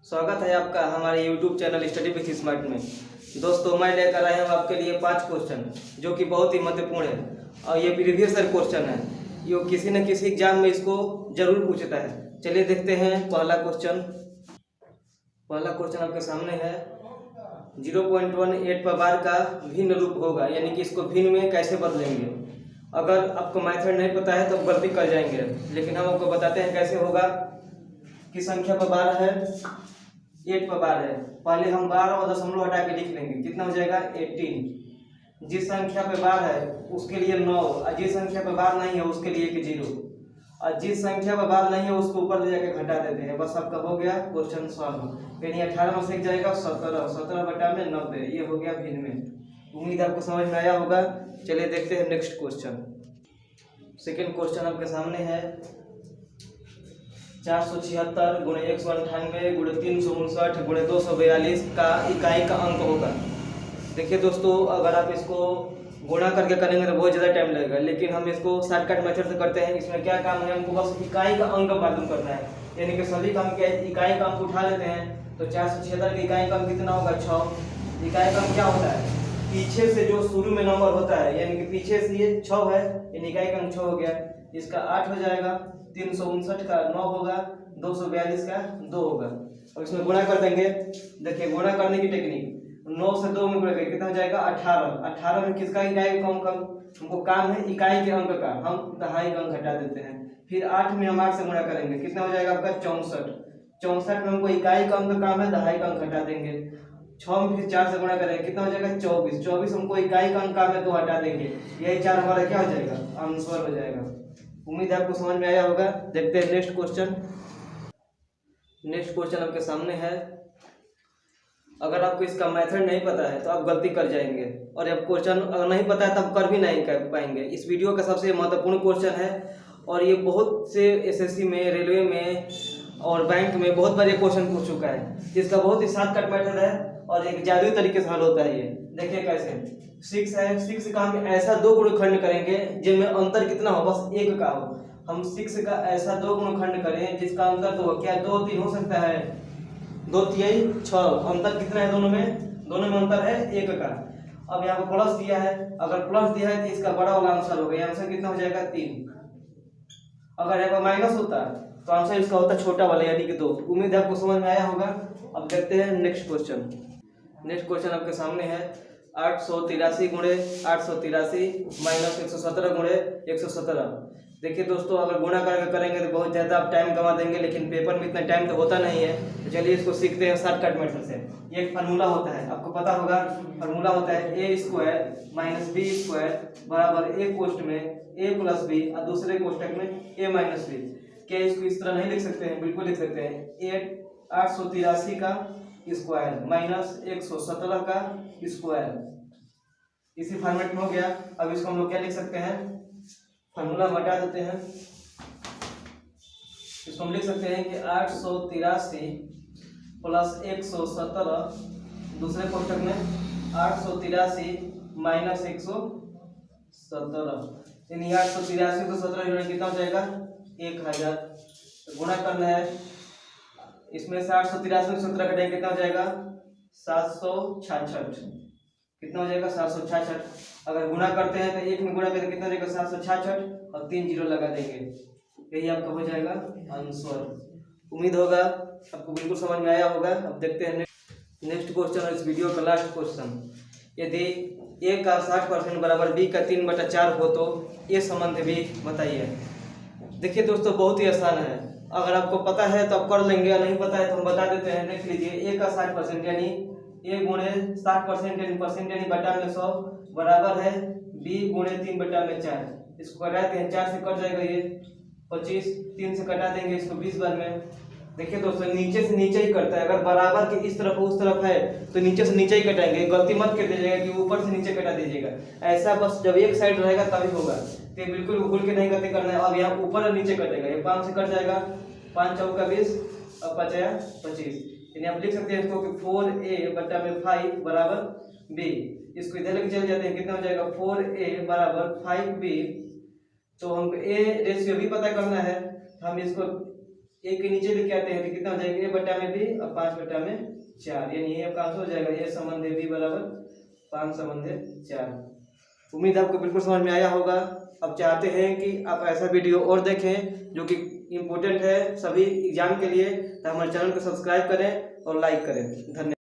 स्वागत है आपका हमारे YouTube channel study with smart में। दोस्तों, मैं लेकर आया हूँ आपके लिए 5 क्वेश्चन जो कि बहुत ही महत्वपूर्ण है और ये प्रीवियस ईयर क्वेश्चन है। ये किसी न किसी एग्जाम में इसको जरूर पूछता है। चलिए देखते हैं पहला क्वेश्चन आपके सामने है। 0.18 पर बार का भिन्न रूप होगा, यानी कि इसको भिन्न में कैसे बदलेंगे। अगर आपको मेथड नहीं पता है तो आप गलती कर जाएंगे, लेकिन हम आपको बताते हैं कैसे होगा। किस संख्या पर बार है? 8 पर बार है। पहले हम 12 और दशमलव हटा के लिख लेंगे, कितना हो जाएगा 18। जिस संख्या पे बार है उसके लिए 9, और जिस संख्या पे बार नहीं है उसके लिए 0, और जिस संख्या पर बार नहीं है उसको ऊपर ले जाके घटा देते हैं। बस आपका हो गया क्वेश्चन सॉल्व। यानी 18 में से जाएगा 17, 17 बटा में 90, ये हो गया भिन्न में। उम्मीद आपको समझ में आया होगा। चलिए देखते हैं नेक्स्ट क्वेश्चन। सेकेंड क्वेश्चन आपके सामने है। 476 गुणे 198 गुणे 359 गुणे 242 का इकाई का अंक होगा। देखिए दोस्तों, अगर आप इसको गुणा करके करेंगे तो बहुत ज़्यादा टाइम लगेगा, लेकिन हम इसको शॉर्टकट मेथड से करते हैं। इसमें क्या काम है, हमको बस इकाई का अंक मालूम करना है। यानी कि सभी काम के इकाई का अंक उठा लेते हैं। तो 476 के इकाई का अंक कितना होगा? 6। इकाई का अंक क्या होता है? पीछे से जो शुरू में नंबर होता है, यानी कि पीछे से ये 6 है, यानी इकाई का अंक 6 हो गया। इसका 8 हो जाएगा, 359 का 9 होगा, 242 का 2 होगा। अब इसमें गुणा कर देंगे। देखिए गुणा करने की टेक्निक, 9 से 2 में गुणा करेंगे, कितना हो जाएगा 18। 18 में किसका इकाई का अंक? हमको काम है इकाई के अंक का, हम दहाई का अंक हटा देते हैं। फिर 8 में हम 8 से गुणा करेंगे, कितना हो जाएगा आपका 64। 64 में हमको इकाई का अंक काम है, दहाई का अंक हटा देंगे। 6 में फिर 4 से गुणा करेंगे, कितना हो जाएगा 24। 24 हमको इकाई का अंक काम है तो हटा देंगे। यही 4 हमारा क्या हो जाएगा? आंसर हो जाएगा। उम्मीद है आपको समझ में आया होगा। देखते हैं नेक्स्ट क्वेश्चन। नेक्स्ट क्वेश्चन आपके सामने है। अगर आपको इसका मेथड नहीं पता है तो आप गलती कर जाएंगे, और अब क्वेश्चन अगर नहीं पता है तो आप कर भी नहीं कर पाएंगे। इस वीडियो का सबसे महत्वपूर्ण क्वेश्चन है, और ये बहुत से एसएससी में, रेलवे में और बैंक में बहुत बार ये क्वेश्चन पूछ चुका है। इसका बहुत ही शॉर्टकट मेथड है और एक जादुई तरीके से हल होता है। ये देखिए कैसे। 6 है, 6 का हम ऐसा 2 गुणनखंड करेंगे जिनमें अंतर कितना हो? बस 1 का हो। हम 6 का ऐसा 2 गुणनखंड करें जिसका अंतर 2, क्या 2 3 हो सकता है? 2 3 6। अंतर कितना है दोनों में? दोनों में अंतर है 1 का। अब यहाँ पर प्लस दिया है, अगर प्लस दिया है तो इसका बड़ा वाला आंसर होगा। आंसर कितना हो जाएगा 3। अगर यहाँ पर माइनस होता है तो आंसर इसका होता है छोटा वाला, यानी कि 2। उम्मीद है आपको समझ में आया होगा। अब देखते हैं नेक्स्ट क्वेश्चन। नेक्स्ट क्वेश्चन आपके सामने है। 883 गुणे 883 माइनस 117 गुणे 117। देखिए दोस्तों, अगर गुणा करके करेंगे तो बहुत ज़्यादा आप टाइम गंवा देंगे, लेकिन पेपर में इतना टाइम तो होता नहीं है। तो चलिए इसको सीखते हैं शॉर्टकट मेथड से। ये एक फार्मूला होता है, आपको पता होगा। फार्मूला होता है a square minus B square बराबर एक कोष्ठ में a प्लस बी और दूसरे कोष्ठक में a माइनस बी। क्या इसको इस तरह नहीं लिख सकते हैं? बिल्कुल लिख सकते हैं। 883 का स्क्वायर माइनस 117 का स्क्वायर, इसी फॉर्मेट में हो गया। अब इसको हम लोग क्या लिख सकते हैं? फार्मूला हटा देते हैं। इसको हम लिख सकते हैं कि 883 प्लस 117, दूसरे कोष्ठक में 883 माइनस 117, यानी 883 को 17 जोड़ेंगे कितना हो जाएगा? 1000। तो गुणा करना है, इसमें से 883 में 17 कटेंगे, कितना हो जाएगा? 766। कितना हो जाएगा? 766। अगर गुणा करते हैं तो 1 में गुणा करेंगे, कितना हो जाएगा? 766, और 3 जीरो लगा देंगे। यही आपका हो जाएगा आंसर। उम्मीद होगा आपको बिल्कुल समझ में आया होगा। अब देखते हैं नेक्स्ट क्वेश्चन और इस वीडियो का लास्ट क्वेश्चन। यदि a का 60% बराबर b का 3/4 हो तो ये संबंध भी बताइए। देखिए दोस्तों, बहुत ही आसान है। अगर आपको पता है तो आप कर लेंगे, और नहीं पता है तो हम बता देते हैं। देख लीजिए, a का 60% यानी a गुणे 60% यानी परसेंट यानी बटा में 100 बराबर है b गुणे 3/4। इसको घटाते हैं, 4 से कट जाएगा ये 25, 3 से कटा देंगे इसको 20 बार में। देखिए दोस्तों, नीचे से नीचे ही करता है। अगर बराबर के इस तरफ उस तरफ है तो नीचे से नीचे ही कटाएंगे। गलती मत कर दीजिएगा कि ऊपर से नीचे कटा दीजिएगा। ऐसा बस जब एक साइड रहेगा तभी होगा। तो बिल्कुल भूल के नहीं गलती करना है। अब यहाँ ऊपर और नीचे कटेगा, ये 5 से कट जाएगा, 5 चौका 20 और 5 या 25। यानी आप लिख सकते हैं इसको कि 4a बटा में 5 बराबर b। इसको इधर लेके चले जाते हैं, कितना हो जाएगा? 4a बराबर 5b। तो हमको a रेशियो भी पता करना है। हम इसको ए के नीचे लेके आते हैं तो कितना हो जाएगा, ए बटा में बी और 5 बटा में 4, यानी ये आपका आंसर हो जाएगा ए संबंध बी बराबर 5 संबंध 4। उम्मीद आपको बिल्कुल समझ में आया होगा। अब चाहते हैं कि आप ऐसा वीडियो और देखें जो कि इम्पोर्टेंट है सभी एग्जाम के लिए, तो हमारे चैनल को सब्सक्राइब करें और लाइक करें। धन्यवाद।